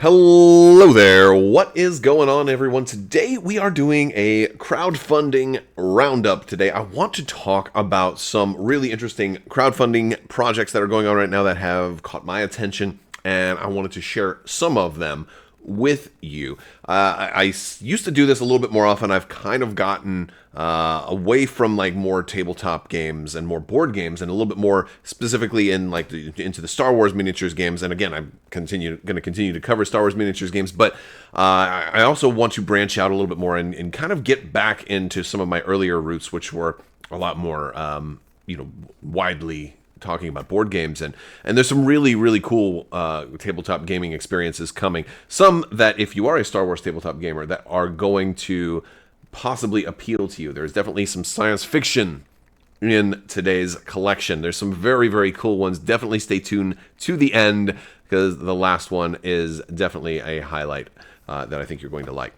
Hello there, what is going on everyone? Today we are doing a crowdfunding roundup. Today I want to talk about some really interesting crowdfunding projects that are going on right now that have caught my attention, and I wanted to share some of them with you. I used to do this a little bit more often. I've kind of gotten away from like more tabletop games and more board games, and a little bit more specifically in like into the Star Wars miniatures games. And again, I'm going to continue to cover Star Wars miniatures games, but I also want to branch out a little bit more and kind of get back into some of my earlier roots, which were a lot more widely talking about board games, and there's some really cool tabletop gaming experiences coming. Some that, if you are a Star Wars tabletop gamer, that are going to possibly appeal to you. There's definitely some science fiction in today's collection. There's some very cool ones. Definitely stay tuned to the end, because the last one is definitely a highlight that I think you're going to like.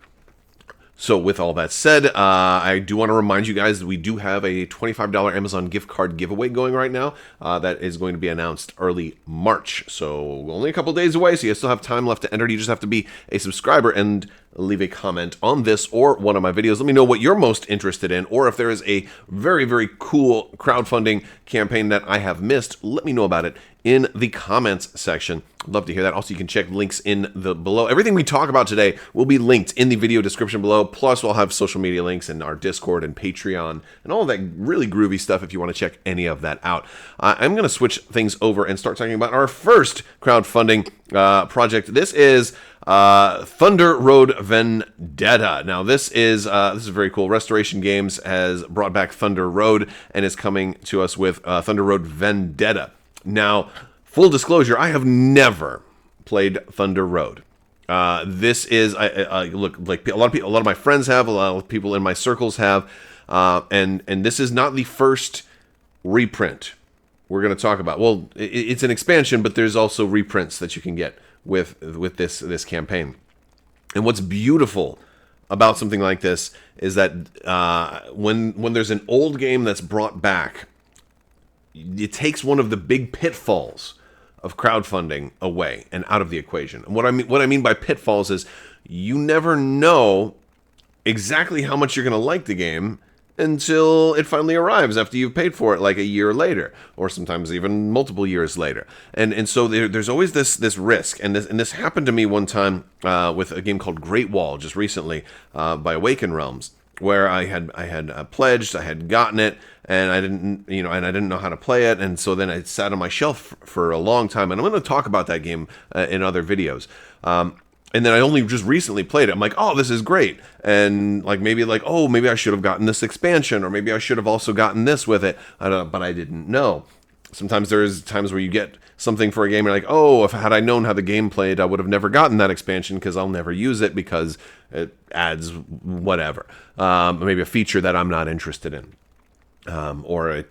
So with all that said, I do want to remind you guys that we do have a $25 Amazon gift card giveaway going right now that is going to be announced early March. So only a couple days away, so you still have time left to enter. You just have to be a subscriber and leave a comment on this or one of my videos. Let me know what you're most interested in, or if there is a very cool crowdfunding campaign that I have missed, let me know about it in the comments section. I'd love to hear that. Also, you can check links in the below. Everything we talk about today will be linked in the video description below. Plus, we'll have social media links and our Discord and Patreon and all of that really groovy stuff if you want to check any of that out. I'm going to switch things over and start talking about our first crowdfunding project. This is Thunder Road Vendetta. Now, this is very cool. Restoration Games has brought back Thunder Road and is coming to us with Thunder Road Vendetta. Now, full disclosure, I have never played Thunder Road. This is look, like a lot of my friends have, a lot of people in my circles have, and this is not the first reprint we're going to talk about. Well, it's an expansion, but there's also reprints that you can get with this campaign. And what's beautiful about something like this is that when there's an old game that's brought back, it takes one of the big pitfalls of crowdfunding away and out of the equation. And what I mean by pitfalls is you never know exactly how much you're going to like the game until it finally arrives after you've paid for it like a year later, or sometimes even multiple years later. And so there's always this risk. And this happened to me one time with a game called Great Wall just recently by Awaken Realms, where I had pledged, I had gotten it, and I didn't know how to play it, and so then it sat on my shelf for a long time. And I'm going to talk about that game in other videos. And then I only just recently played it. I'm like, oh, this is great, and maybe I should have gotten this expansion, or maybe I should have also gotten this with it, but I didn't know. Sometimes there's times where you get something for a game, and you're like, oh, if had I known how the game played, I would have never gotten that expansion, because I'll never use it because it adds whatever, maybe a feature that I'm not interested in, or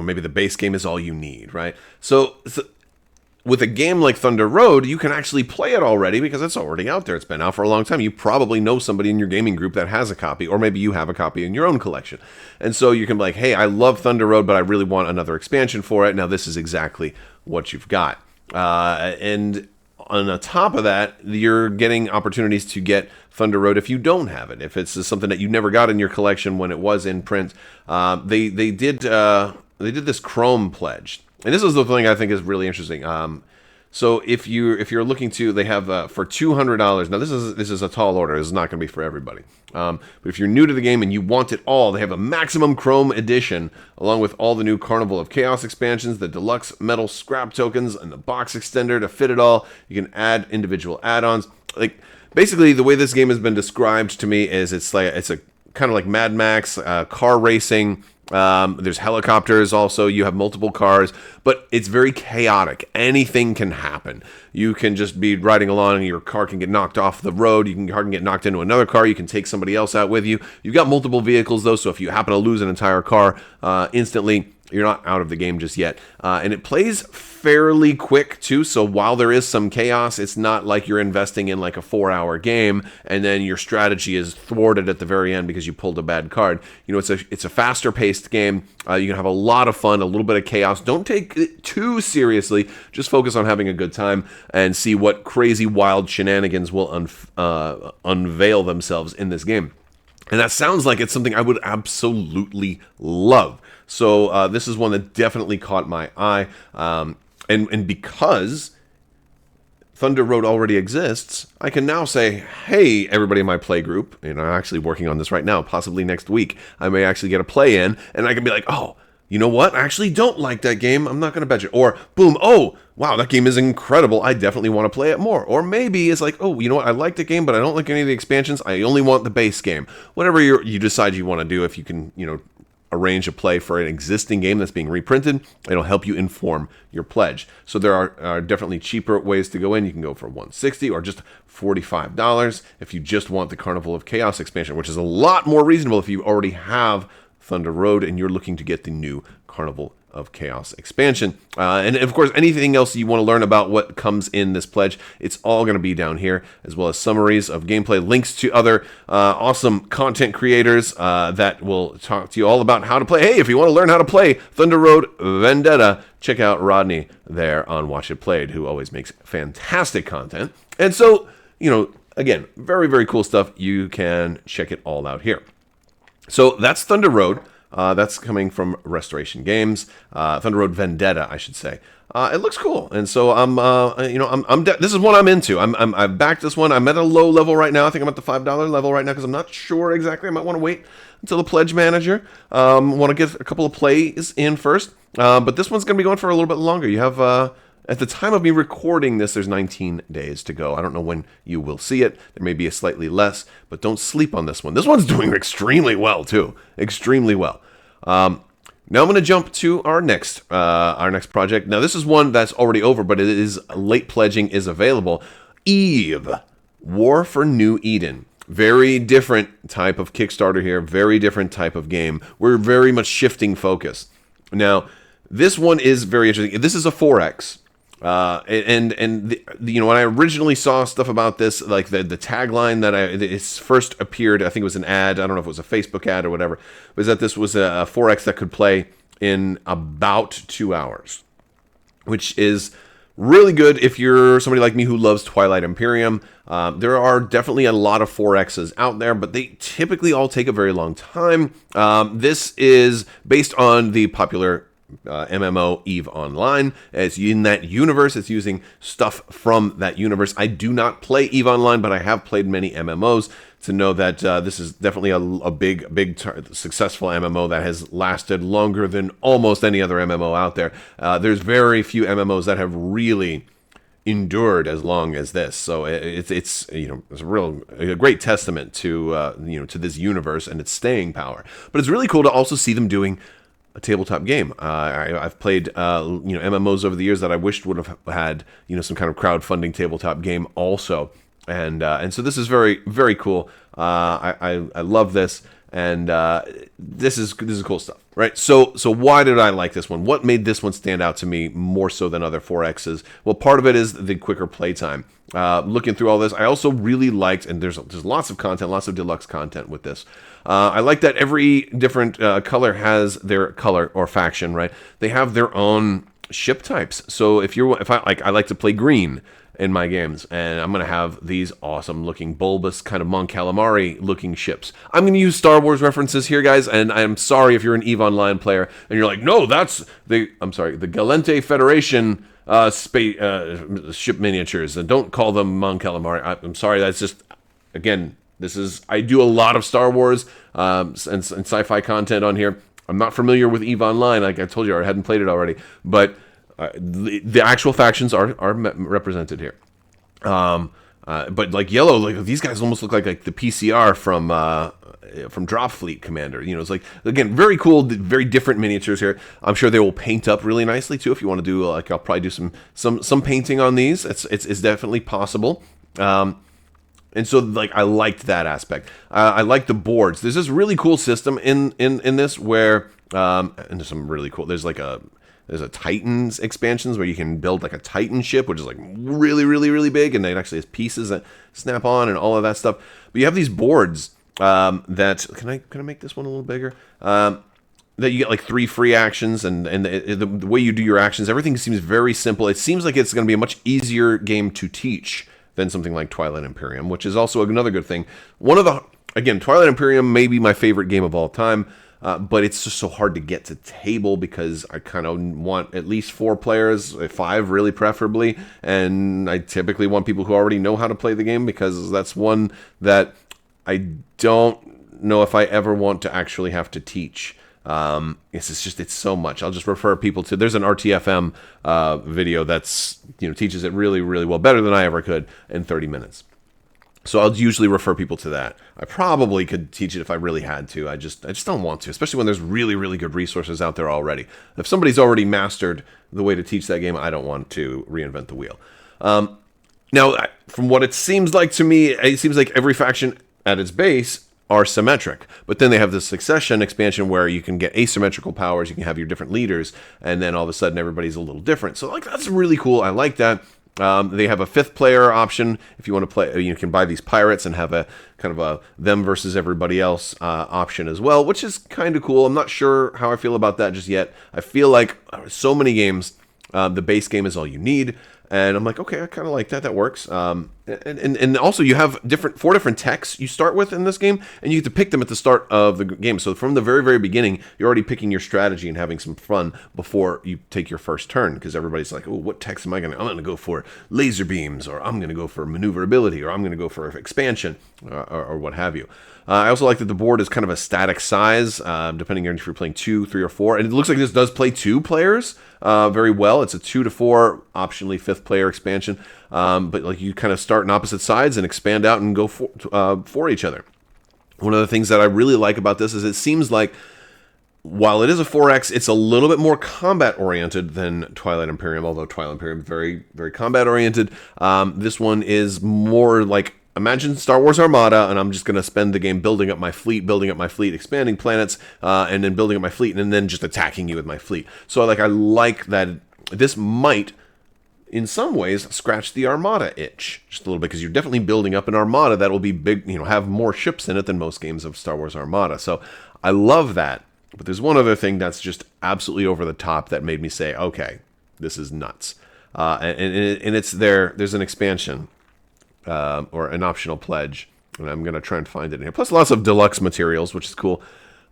maybe the base game is all you need, right? So with a game like Thunder Road, you can actually play it already because it's already out there. It's been out for a long time. You probably know somebody in your gaming group that has a copy, or maybe you have a copy in your own collection. And so you can be like, hey, I love Thunder Road, but I really want another expansion for it. Now, this is exactly what you've got. And on the top of that, you're getting opportunities to get Thunder Road if you don't have it. If it's something that you never got in your collection when it was in print, they did this Chrome pledge. And this is the thing I think is really interesting. So if you're looking to, they have for $200. Now this is a tall order. This is not going to be for everybody. But if you're new to the game and you want it all, they have a Maximum Chrome edition along with all the new Carnival of Chaos expansions, the deluxe metal scrap tokens, and the box extender to fit it all. You can add individual add-ons. Like basically, the way this game has been described to me is it's a kind of like Mad Max car racing. There's helicopters also. You have multiple cars, but it's very chaotic. Anything can happen. You can just be riding along and your car can get knocked off the road. Your car can get knocked into another car. You can take somebody else out with you. You've got multiple vehicles though, so if you happen to lose an entire car instantly, You're not out of the game just yet. And it plays fairly quick, too. So while there is some chaos, it's not like you're investing in like a 4-hour game and then your strategy is thwarted at the very end because you pulled a bad card. You know, it's a faster paced game. You can have a lot of fun, a little bit of chaos. Don't take it too seriously. Just focus on having a good time and see what crazy, wild shenanigans will unveil themselves in this game. And that sounds like it's something I would absolutely love. So this is one that definitely caught my eye. And because Thunder Road already exists, I can now say, hey, everybody in my play group, and I'm actually working on this right now, possibly next week, I may actually get a play in, and I can be like, oh, you know what? I actually don't like that game. I'm not going to bet you. Or, boom, oh, wow, that game is incredible. I definitely want to play it more. Or maybe it's like, oh, you know what? I like the game, but I don't like any of the expansions. I only want the base game. Whatever you decide you want to do, if you can, arrange a play for an existing game that's being reprinted, it'll help you inform your pledge. So there are definitely cheaper ways to go in. You can go for $160 or just $45 if you just want the Carnival of Chaos expansion, which is a lot more reasonable if you already have Thunder Road and you're looking to get the new Carnival of Chaos expansion. And of course, anything else you want to learn about what comes in this pledge, it's all going to be down here, as well as summaries of gameplay, links to other awesome content creators that will talk to you all about how to play. Hey, if you want to learn how to play Thunder Road Vendetta, check out Rodney there on Watch It Played, who always makes fantastic content. And so, again, very, very cool stuff. You can check it all out here. So that's Thunder Road. That's coming from Restoration Games. Thunder Road Vendetta, I should say. It looks cool, and so this is what I'm into. I've backed this one. I'm at a low level right now. I think I'm at the $5 level right now because I'm not sure exactly. I might want to wait until the pledge manager. Want to get a couple of plays in first, but this one's going to be going for a little bit longer. You have. At the time of me recording this, there's 19 days to go. I don't know when you will see it. There may be a slightly less, but don't sleep on this one. This one's doing extremely well, too. Extremely well. Now I'm going to jump to our next project. Now, this is one that's already over, but it is late pledging is available. Eve, War for New Eden. Very different type of Kickstarter here. Very different type of game. We're very much shifting focus. Now, this one is very interesting. This is a 4X. When I originally saw stuff about this, like the tagline that it first appeared, I think it was an ad. I don't know if it was a Facebook ad or whatever, was that this was a 4X that could play in about 2 hours, which is really good if you're somebody like me who loves Twilight Imperium. There are definitely a lot of 4Xs out there, but they typically all take a very long time. This is based on the popular MMO EVE Online. It's in that universe. It's using stuff from that universe. I do not play EVE Online, but I have played many MMOs to know that this is definitely a big successful MMO that has lasted longer than almost any other MMO out there. There's very few MMOs that have really endured as long as this. So it's a great testament to to this universe and its staying power. But it's really cool to also see them doing a tabletop game. I've played MMOs over the years that I wished would have had some kind of crowdfunding tabletop game also, and so this is very, very cool. I love this, and this is cool stuff, right? So why did I like this one? What made this one stand out to me more so than other 4Xs? Well, part of it is the quicker playtime. Looking through all this, I also really liked, and there's lots of content, lots of deluxe content with this. I like that every different color has their color or faction, right? They have their own ship types. So I like to play green in my games, and I'm going to have these awesome looking bulbous kind of Mon Calamari looking ships. I'm going to use Star Wars references here, guys, and I'm sorry if you're an EVE Online player and you're like, no, that's the Galente Federation ship miniatures, and don't call them Mon Calamari. I'm sorry, that's just, again, I do a lot of Star Wars and sci-fi content on here. I'm not familiar with EVE Online, like I told you, I hadn't played it already, but the actual factions are represented here. But like yellow, like these guys almost look like the PCR from Drop Fleet Commander. It's like, again, very cool, very different miniatures here. I'm sure they will paint up really nicely too. If you want to do, I'll probably do some painting on these. It's definitely possible. And so, I liked that aspect. I like the boards. There's this really cool system in this where And there's some really cool. There's a Titans expansions where you can build like a Titan ship, which is like really, really, really big, and it actually has pieces that snap on and all of that stuff. But you have these boards that can I make this one a little bigger? That you get like 3 free actions, and the way you do your actions, everything seems very simple. It seems like it's going to be a much easier game to teach than something like Twilight Imperium, which is also another good thing. Again, Twilight Imperium may be my favorite game of all time, but it's just so hard to get to table because I kind of want at least 4 players, 5 really preferably, and I typically want people who already know how to play the game because that's one that I don't know if I ever want to actually have to teach. It's so much. I'll just refer people to, there's an RTFM video that's, teaches it really, really well, better than I ever could in 30 minutes. So I'll usually refer people to that. I probably could teach it if I really had to. I just don't want to, especially when there's really, really good resources out there already. If somebody's already mastered the way to teach that game, I don't want to reinvent the wheel. Now, from what it seems like to me, it seems like every faction at its base are symmetric, but then they have this succession expansion where you can get asymmetrical powers, you can have your different leaders, and then all of a sudden everybody's a little different. So that's really cool. I like that. They have a 5th player option if you want to play. You can buy these pirates and have a kind of a them versus everybody else option as well, which is kind of cool. I'm not sure how I feel about that just yet. I feel like so many games, the base game is all you need. And I'm like, okay, I kind of like that. That works. And also you have 4 different techs you start with in this game, and you get to pick them at the start of the game. So from the very, very beginning, you're already picking your strategy and having some fun before you take your first turn, because everybody's like, oh, what techs am I going to? I'm going to go for laser beams, or I'm going to go for maneuverability, or I'm going to go for expansion, or what have you. I also like that the board is kind of a static size, depending on if you're playing 2, 3, or 4. And it looks like this does play 2 players very well. It's a 2 to 4, optionally 5th player expansion. But like you kind of start on opposite sides and expand out and go for each other. One of the things that I really like about this is it seems like while it is a 4X, it's a little bit more combat oriented than Twilight Imperium, although Twilight Imperium is very, very combat oriented. This one is more like, imagine Star Wars Armada, and I'm just going to spend the game building up my fleet, expanding planets, and then building up my fleet, and then just attacking you with my fleet. So I like that this might, in some ways, scratch the Armada itch just a little bit, because you're definitely building up an Armada that will be big, have more ships in it than most games of Star Wars Armada. So I love that. But there's one other thing that's just absolutely over the top that made me say, okay, this is nuts. And it's there's an expansion. Or an optional pledge, and I'm going to try and find it in here. Plus lots of deluxe materials, which is cool.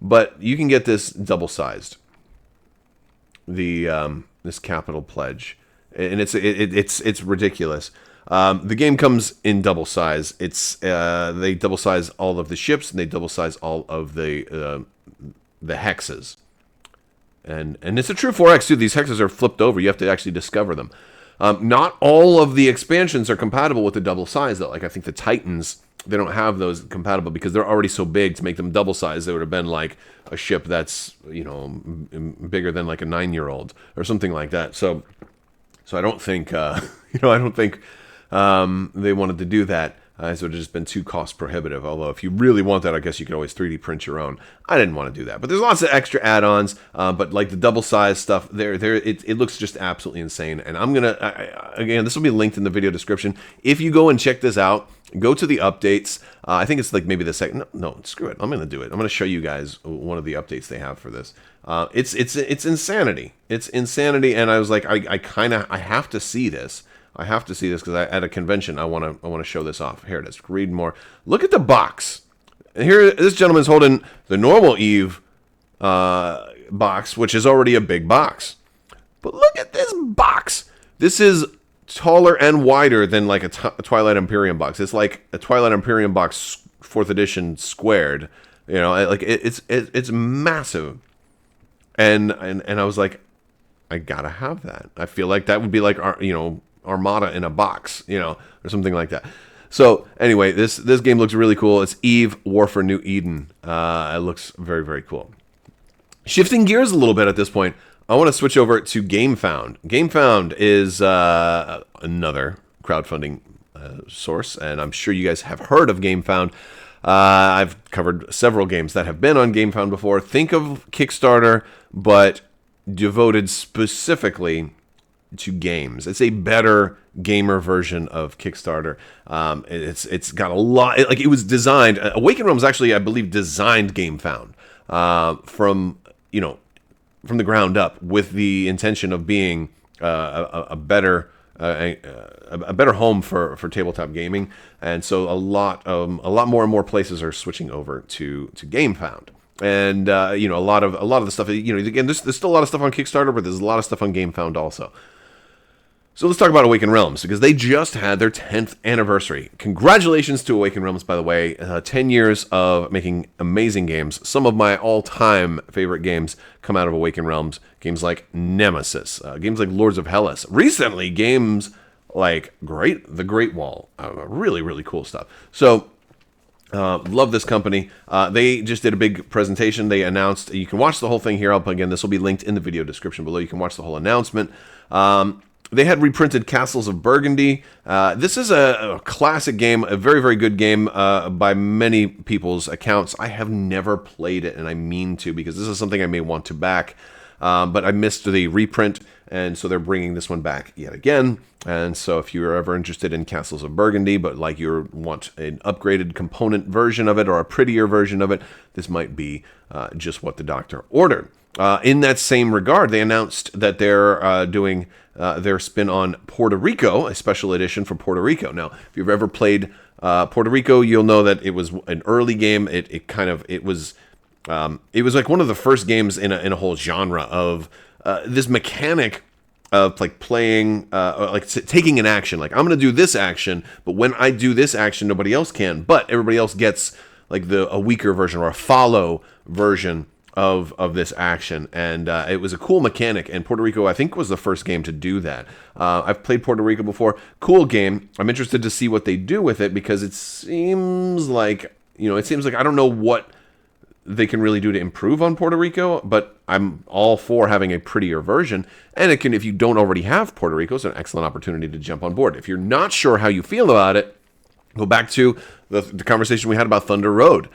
But you can get this double-sized, this capital pledge, and it's ridiculous. The game comes in double size. They double size all of the ships, and they double size all of the hexes, and it's a true 4X too. These hexes are flipped over. You have to actually discover them. Not all of the expansions are compatible with the double size, though. Like, I think the Titans, they don't have those compatible because they're already so big. To make them double size, they would have been like a ship that's, bigger than like a 9-year-old or something like that. So I don't think, I don't think they wanted to do that. So it would have just been too cost prohibitive. Although if you really want that, I guess you could always 3D print your own. I didn't want to do that. But there's lots of extra add-ons. But like the double size stuff, it looks just absolutely insane. And I'm going to, again, this will be linked in the video description. If you go and check this out, go to the updates. I think it's like maybe the second. No, screw it. I'm going to do it. I'm going to show you guys one of the updates they have for this. It's insanity. It's insanity. And I was like, I have to see this. I have to see this because at a convention I want to show this off. Here it is. Read more. Look at the box. And here, this gentleman's holding the normal Eve box, which is already a big box. But look at this box. This is taller and wider than like a Twilight Imperium box. It's like a Twilight Imperium box 4th edition squared. Like it's massive. And I was like, I gotta have that. I feel like that would be like Armada in a box, or something like that. So anyway, this game looks really cool. It's Eve War for New Eden. It looks very, very cool. Shifting gears a little bit at this point, I want to switch over to Gamefound. Gamefound is another crowdfunding source, and I'm sure you guys have heard of Gamefound. I've covered several games that have been on Gamefound before. Think of Kickstarter, but devoted specifically to games. It's a better gamer version of Kickstarter. It's got a lot. It was designed. Awaken Realms actually, I believe, designed Gamefound from the ground up with the intention of being a better home for tabletop gaming, and so a lot more and more places are switching over to Gamefound. And a lot of the stuff. Again, there's still a lot of stuff on Kickstarter, but there's a lot of stuff on Gamefound also. So let's talk about Awaken Realms, because they just had their 10th anniversary. Congratulations to Awaken Realms, by the way. 10 years of making amazing games. Some of my all-time favorite games come out of Awaken Realms. Games like Nemesis, games like Lords of Hellas. Recently, games like The Great Wall. Really, really cool stuff. So, love this company. They just did a big presentation. They announced, you can watch the whole thing here. Again, this will be linked in the video description below. You can watch the whole announcement. They had reprinted Castles of Burgundy. This is a classic game, a very, very good game by many people's accounts. I have never played it, and I mean to, because this is something I may want to back. But I missed the reprint, and so they're bringing this one back yet again. And so if you're ever interested in Castles of Burgundy, but you want an upgraded component version of it or a prettier version of it, this might be just what the doctor ordered. In that same regard, they announced that they're doing their spin on Puerto Rico, a special edition for Puerto Rico. Now, if you've ever played Puerto Rico, you'll know that it was an early game. It was like one of the first games in a whole genre of this mechanic of playing, taking an action. Like, I'm going to do this action, but when I do this action, nobody else can. But everybody else gets a weaker version or a follow version of this action, and it was a cool mechanic, and Puerto Rico, I think, was the first game to do that. I've played Puerto Rico before. Cool game. I'm interested to see what they do with it, because it seems like I don't know what they can really do to improve on Puerto Rico, but I'm all for having a prettier version, and if you don't already have Puerto Rico, it's an excellent opportunity to jump on board. If you're not sure how you feel about it, go back to the conversation we had about Thunder Road.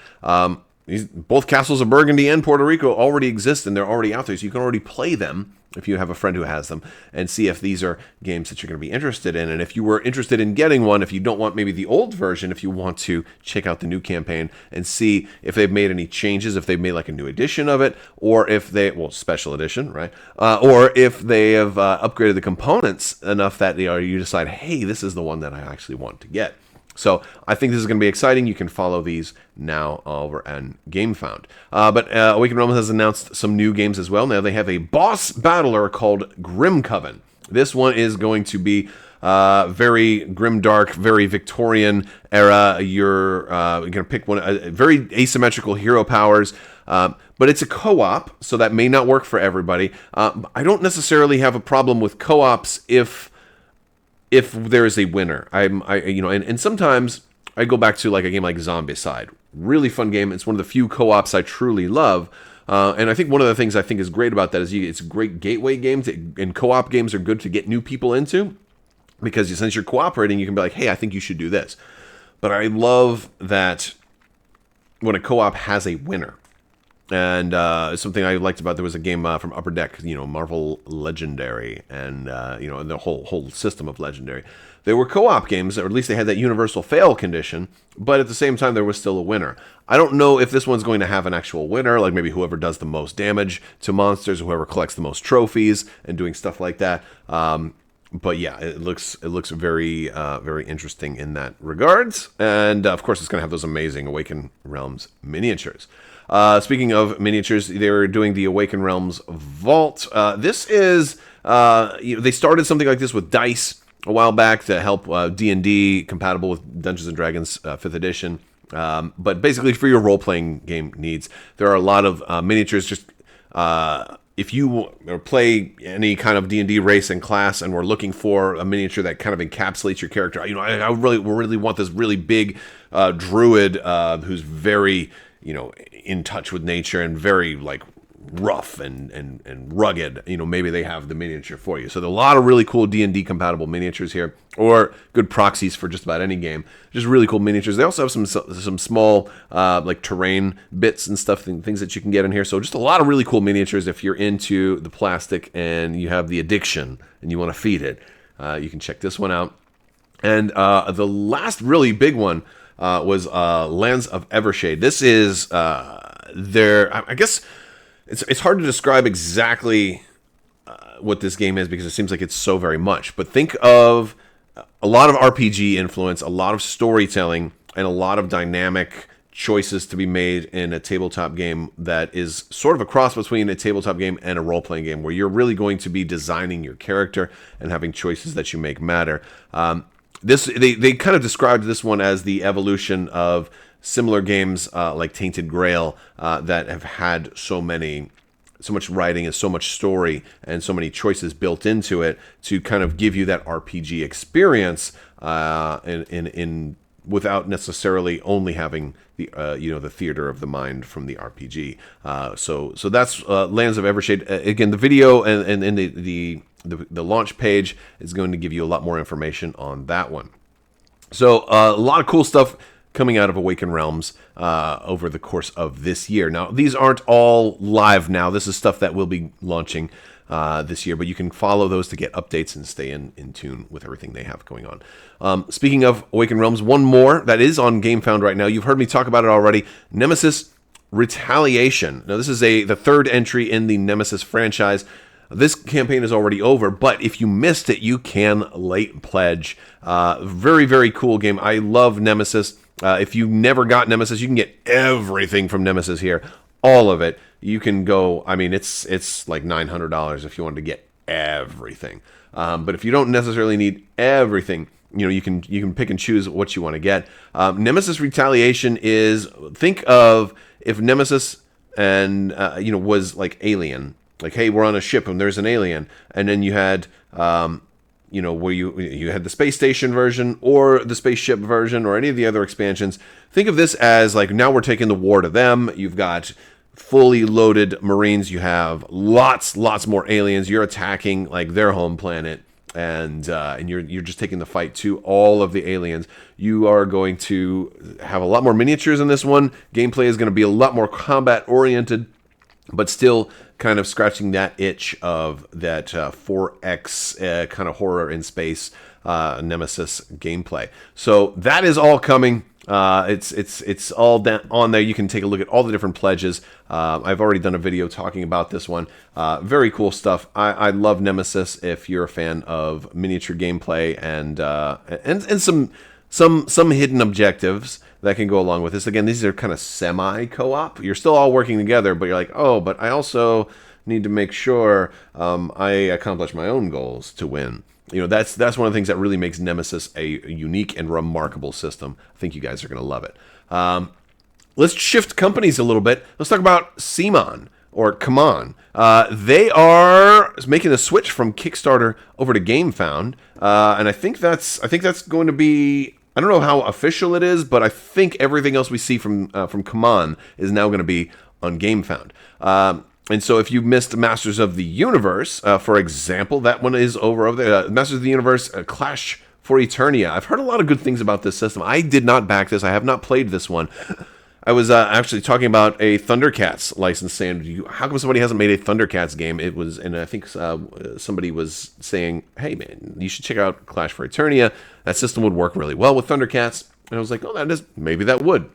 Both Castles of Burgundy and Puerto Rico already exist, and they're already out there, so you can already play them if you have a friend who has them, and see if these are games that you're going to be interested in. And if you were interested in getting one, if you don't want maybe the old version, if you want to check out the new campaign and see if they've made any changes, if they've made a new edition of it, or if special edition, right? Or if they have upgraded the components enough that you decide, hey, this is the one that I actually want to get. So I think this is going to be exciting. You can follow these now over on Gamefound. But Awaken Realms has announced some new games as well. Now they have a boss battler called Grim Coven. This one is going to be very grimdark, very Victorian era. You're going to pick one, very asymmetrical hero powers. But it's a co-op, so that may not work for everybody. I don't necessarily have a problem with co-ops if there is a winner. And sometimes I go back to a game like Zombicide. Really fun game. It's one of the few co-ops I truly love. And I think one of the things I think is great about that is it's a great gateway game, and co-op games are good to get new people into, because since you're cooperating, you can be like, hey, I think you should do this. But I love that when a co-op has a winner. And something I liked about, there was a game from Upper Deck, Marvel Legendary, and the whole system of Legendary. They were co-op games, or at least they had that universal fail condition, but at the same time there was still a winner. I don't know if this one's going to have an actual winner, like maybe whoever does the most damage to monsters, whoever collects the most trophies, and doing stuff like that. But yeah, it looks very very interesting in that regards, and of course it's going to have those amazing Awaken Realms miniatures. Speaking of miniatures, they're doing the Awaken Realms Vault. This is they started something like this with dice a while back to help D&D compatible with Dungeons and Dragons 5th edition. But basically for your role-playing game needs, there are a lot of miniatures. Just if you play any kind of D&D race and class, and we're looking for a miniature that kind of encapsulates your character, I really want this really big druid who's very in touch with nature and very rough and rugged, maybe they have the miniature for you. So there are a lot of really cool D&D compatible miniatures here, or good proxies for just about any game. Just really cool miniatures. They also have some small like terrain bits and stuff, things that you can get in here. So just a lot of really cool miniatures if you're into the plastic and you have the addiction and you want to feed it. You can check this one out. And the last really big one was Lands of Evershade. This is I guess it's hard to describe exactly what this game is because it seems like it's so very much. But think of a lot of RPG influence, a lot of storytelling, and a lot of dynamic choices to be made in a tabletop game that is sort of a cross between a tabletop game and a role-playing game, where you're really going to be designing your character and having choices that you make matter. They kind of described this one as the evolution of similar games like Tainted Grail that have had so much writing and so much story and so many choices built into it to kind of give you that RPG experience in without necessarily only having the the theater of the mind from the RPG. So that's Lands of Evershade. Again, the video and the launch page is going to give you a lot more information on that one. So a lot of cool stuff coming out of Awakened Realms over the course of this year. Now, these aren't all live now. This is stuff that will be launching this year, but you can follow those to get updates and stay in tune with everything they have going on. Speaking of Awakened Realms, one more that is on Gamefound right now. You've heard me talk about it already. Nemesis Retaliation. Now, this is the third entry in the Nemesis franchise. This campaign is already over, but if you missed it, you can late pledge. Very, very cool game. I love Nemesis. If you never got Nemesis, you can get everything from Nemesis here. All of it. You can go, I mean, it's like $900 if you wanted to get everything. But if you don't necessarily need everything, you can pick and choose what you want to get. Nemesis Retaliation is, think of if Nemesis and was like Alien. Like, hey, we're on a ship and there's an alien, and then you had where you had the space station version or the spaceship version or any of the other expansions. Think of this as like, now we're taking the war to them. You've got fully loaded Marines. You have lots more aliens. You're attacking like their home planet, and you're just taking the fight to all of the aliens. You are going to have a lot more miniatures in this one. Gameplay is going to be a lot more combat oriented, but still kind of scratching that itch of that 4X kind of horror in space Nemesis gameplay. So that is all coming. It's all on there. You can take a look at all the different pledges. I've already done a video talking about this one. Very cool stuff. I love Nemesis if you're a fan of miniature gameplay and some hidden objectives that can go along with this. Again, these are kind of semi-co-op. You're still all working together, but you're like, oh, but I also need to make sure I accomplish my own goals to win. That's one of the things that really makes Nemesis a unique and remarkable system. I think you guys are going to love it. Let's shift companies a little bit. Let's talk about CMON, or CMON. They are making a switch from Kickstarter over to Gamefound, and I think that's going to be, I don't know how official it is, but I think everything else we see from CMON is now going to be on Gamefound. And so if you missed Masters of the Universe, for example, that one is over there. Masters of the Universe, Clash for Eternia. I've heard a lot of good things about this system. I did not back this. I have not played this one. I was actually talking about a Thundercats license, saying, how come somebody hasn't made a Thundercats game? It was, and I think somebody was saying, hey man, you should check out Clash for Eternia. That system would work really well with Thundercats. And I was like, oh, maybe that would.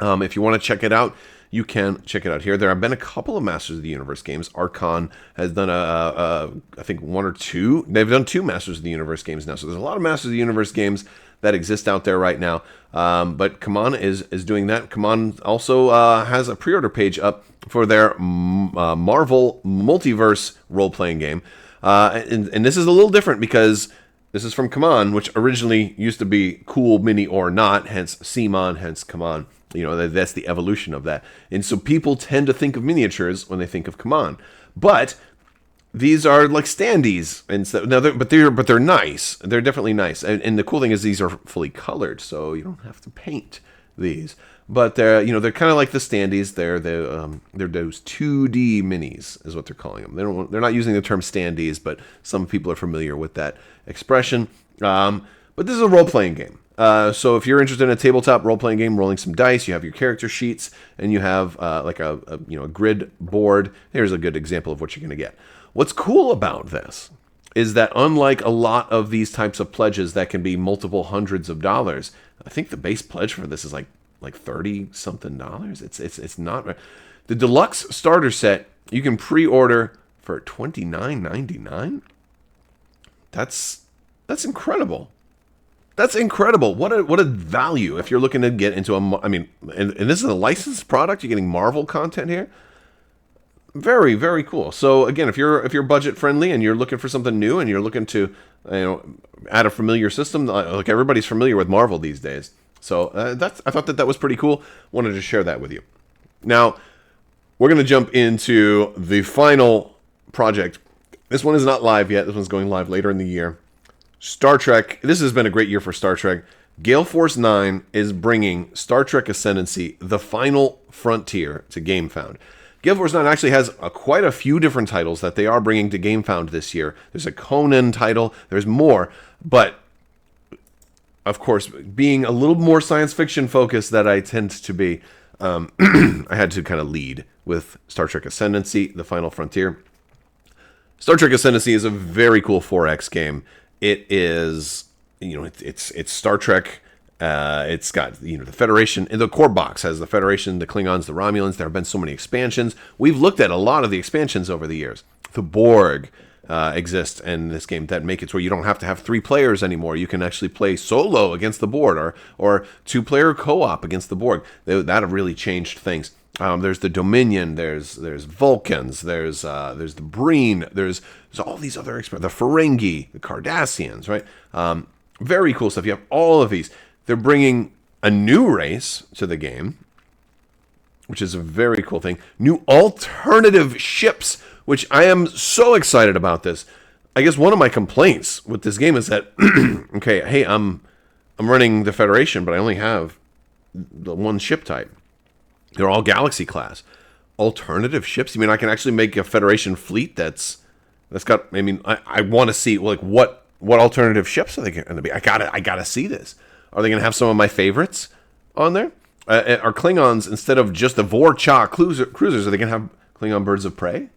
If you want to check it out, you can check it out here. There have been a couple of Masters of the Universe games. Archon has done I think one or two. They've done 2 Masters of the Universe games now. So there's a lot of Masters of the Universe games that exist out there right now. But CMON is doing that. CMON also has a pre-order page up for their Marvel Multiverse role-playing game. And this is a little different because this is from CMON, which originally used to be Cool Mini or Not, hence CMON, hence CMON. That's the evolution of that. And so people tend to think of miniatures when they think of CMON. But these are like standees, and so, but they're nice. They're definitely nice. And the cool thing is these are fully colored, so you don't have to paint. these. But they're kind of like the standees. They're those 2D minis is what they're calling them. They're not using the term standees, but some people are familiar with that expression. But this is a role-playing game. So if you're interested in a tabletop role-playing game, rolling some dice, you have your character sheets, and you have like a grid board. Here's a good example of what you're going to get. What's cool about this is that unlike a lot of these types of pledges that can be multiple hundreds of dollars, I think the base pledge for this is like $30-something. It's not. The deluxe starter set you can pre-order for $29.99. That's incredible. That's incredible. What a value if you're looking to get into and this is a licensed product. You're getting Marvel content here. Very, very cool. So again, if you're budget friendly and you're looking for something new and you're looking to add a familiar system, like everybody's familiar with Marvel these days. So I thought that was pretty cool. Wanted to share that with you. Now we're going to jump into the final project. This one is not live yet. This one's going live later in the year. Star Trek. This has been a great year for Star Trek. Gale Force 9 is bringing Star Trek Ascendancy, the final frontier, to Gamefound. Gale Force 9 actually has quite a few different titles that they are bringing to Gamefound this year. There's a Conan title. There's more. But, of course, being a little more science fiction focused that I tend to be, I had to kind of lead with Star Trek Ascendancy, the final frontier. Star Trek Ascendancy is a very cool 4X game. It is, it's Star Trek. It's got, the Federation. The core box has the Federation, the Klingons, the Romulans. There have been so many expansions. We've looked at a lot of the expansions over the years. The Borg exist in this game that make it where you don't have to have 3 players anymore. You can actually play solo against the board or 2-player co-op against the Borg. That have really changed things. There's the Dominion. There's Vulcans. There's the Breen. There's all these other the Ferengi, the Cardassians, right? Very cool stuff. You have all of these. They're bringing a new race to the game, which is a very cool thing. New alternative ships, which I am so excited about this. I guess one of my complaints with this game is that, okay, hey, I'm running the Federation, but I only have the one ship type. They're all Galaxy class. Alternative ships? You mean I can actually make a Federation fleet that's got? I mean, I want to see like what alternative ships are they going to be? I gotta see this. Are they going to have some of my favorites on there? Are Klingons, instead of just the Vorcha cruisers, are they going to have Klingon birds of prey?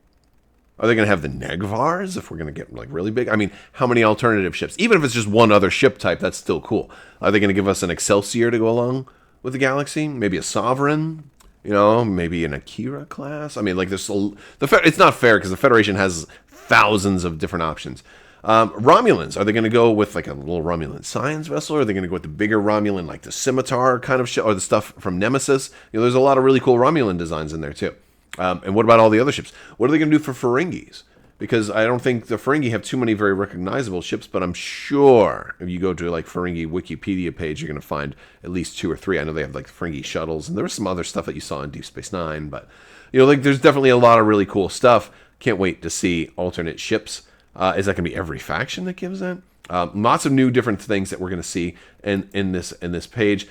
Are they going to have the Negvars if we're going to get like really big? I mean, how many alternative ships? Even if it's just one other ship type, that's still cool. Are they going to give us an Excelsior to go along with the Galaxy? Maybe a Sovereign? Maybe an Akira class? I mean, like it's not fair because the Federation has thousands of different options. Romulans, are they going to go with like a little Romulan science vessel, or are they going to go with the bigger Romulan, like the scimitar kind of ship, or the stuff from Nemesis? There's a lot of really cool Romulan designs in there too. And what about all the other ships? What are they going to do for Ferengis? Because I don't think the Ferengi have too many very recognizable ships, but I'm sure if you go to like Ferengi Wikipedia page, you're going to find at least 2 or 3. I know they have like Ferengi shuttles, and there was some other stuff that you saw in Deep Space Nine, but there's definitely a lot of really cool stuff. Can't wait to see alternate ships. Is that going to be every faction that gives that? Lots of new different things that we're going to see in this page.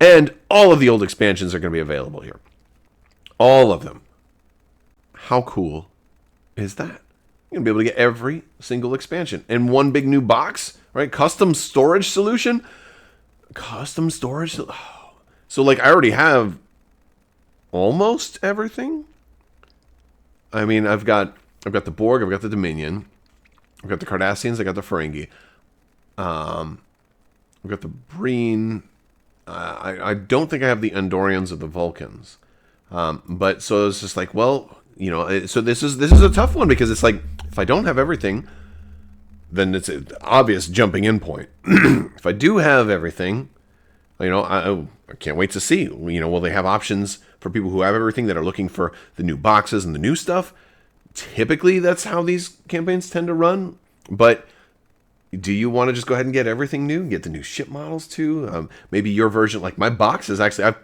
And all of the old expansions are going to be available here. All of them. How cool is that? You're going to be able to get every single expansion in one big new box, right? Custom storage solution. Custom storage. Oh. So like I already have almost everything. I mean, I've got the Borg, I've got the Dominion. I've got the Cardassians, I got the Ferengi. I've got the Breen. I don't think I have the Andorians or the Vulcans. But so it's just like, well, so this is a tough one because it's like, if I don't have everything, then it's an obvious jumping in point. If I do have everything, I can't wait to see. Will they have options for people who have everything that are looking for the new boxes and the new stuff? Typically, that's how these campaigns tend to run. But do you want to just go ahead and get everything new? Get the new ship models too? Maybe your version, like my box is actually, I've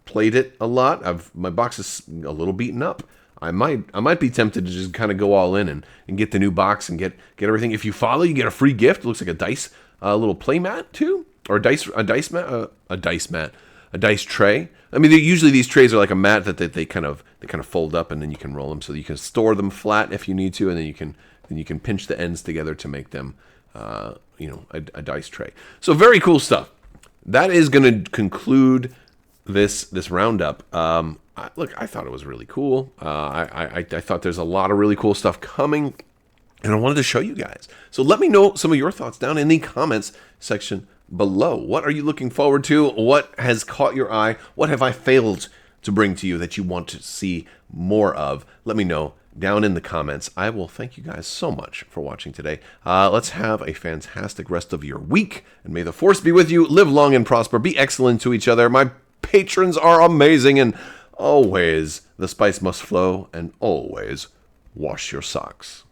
played it a lot. My box is a little beaten up. I might be tempted to just kind of go all in and get the new box and get everything. If you follow, you get a free gift. It looks like a dice, little play mat too, or a dice mat, a dice tray. I mean, usually these trays are like a mat that they kind of fold up, and then you can roll them so that you can store them flat if you need to, and then you can pinch the ends together to make them, a dice tray. So very cool stuff. That is going to conclude this roundup. I thought it was really cool. I thought there's a lot of really cool stuff coming, and I wanted to show you guys. So let me know some of your thoughts down in the comments section below. What are you looking forward to? What has caught your eye? What have I failed to bring to you that you want to see more of? Let me know down in the comments. I will thank you guys so much for watching today. Let's have a fantastic rest of your week, and may the force be with you. Live long and prosper. Be excellent to each other. My patrons are amazing, and always the spice must flow, and always wash your socks.